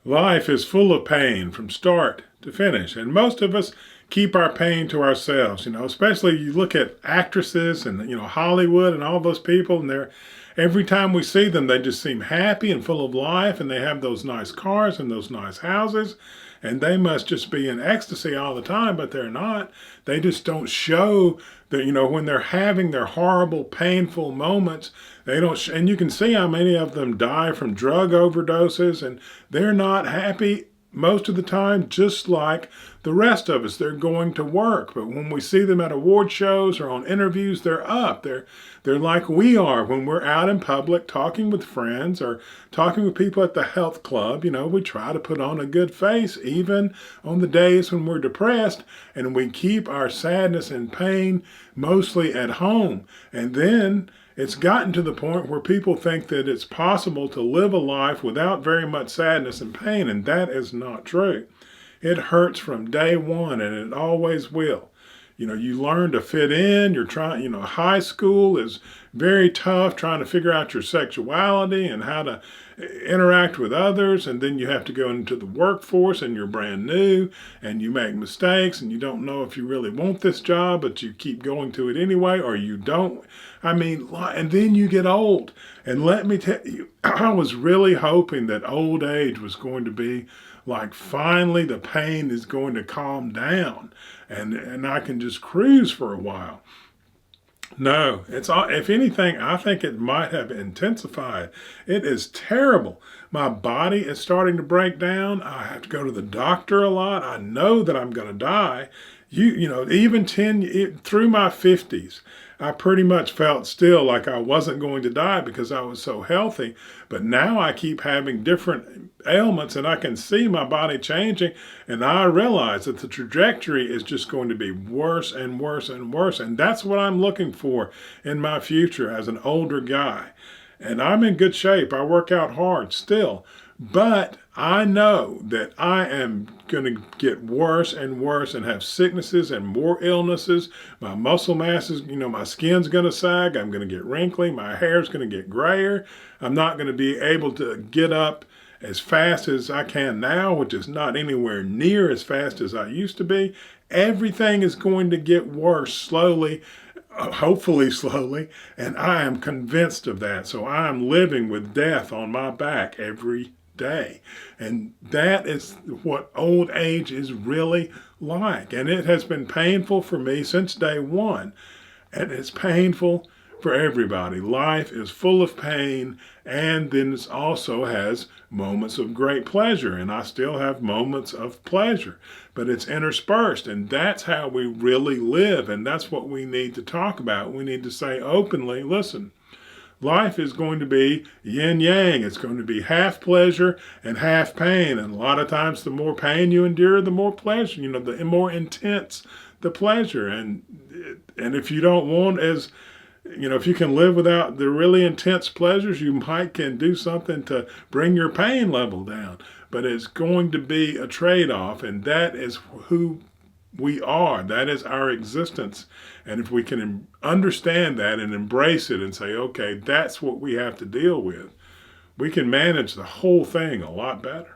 Life is full of pain from start to finish, and most of us keep our pain to ourselves. Especially you look at actresses and Hollywood and all those people, and they're every time we see them, they just seem happy and full of life, and they have those nice cars and those nice houses, and they must just be in ecstasy all the time, but they're not. They just don't show that, when they're having their horrible, painful moments, they don't, and you can see how many of them die from drug overdoses, and they're not happy most of the time, just like the rest of us. They're going to work, but when we see them at award shows or on interviews, they're up. They're like we are when we're out in public talking with friends or talking with people at the health club. We try to put on a good face even on the days when we're depressed, and we keep our sadness and pain mostly at home. And then it's gotten to the point where people think that it's possible to live a life without very much sadness and pain, and that is not true. It hurts from day one, and it always will. You learn to fit in. You're trying, high school is very tough trying to figure out your sexuality and how to interact with others. And then you have to go into the workforce and you're brand new and you make mistakes and you don't know if you really want this job, but you keep going to it anyway, or you don't. And then you get old. And let me tell you, I was really hoping that old age was going to be like finally the pain is going to calm down and I can just cruise for a while. No, it's all, if anything, I think it might have intensified. It is terrible. My body is starting to break down. I have to go to the doctor a lot. I know that I'm going to die. Even through my 50s, I pretty much felt still like I wasn't going to die because I was so healthy. But now I keep having different ailments and I can see my body changing. And I realize that the trajectory is just going to be worse and worse and worse. And that's what I'm looking for in my future as an older guy. And I'm in good shape. I work out hard still. But I know that I am going to get worse and worse and have sicknesses and more illnesses. My muscle mass is, my skin's going to sag. I'm going to get wrinkly. My hair's going to get grayer. I'm not going to be able to get up as fast as I can now, which is not anywhere near as fast as I used to be. Everything is going to get worse slowly. Hopefully slowly, and I am convinced of that. So I am living with death on my back every day. And that is what old age is really like. And it has been painful for me since day one. And it's painful for everybody. Life is full of pain, and then it also has moments of great pleasure. And I still have moments of pleasure, but it's interspersed. And that's how we really live. And that's what we need to talk about. We need to say openly, listen, life is going to be yin yang. It's going to be half pleasure and half pain. And a lot of times the more pain you endure, the more pleasure, the more intense the pleasure. And if you don't want if you can live without the really intense pleasures, you can do something to bring your pain level down. But it's going to be a trade-off, and that is who we are. That is our existence. And if we can understand that and embrace it and say, okay, that's what we have to deal with, we can manage the whole thing a lot better.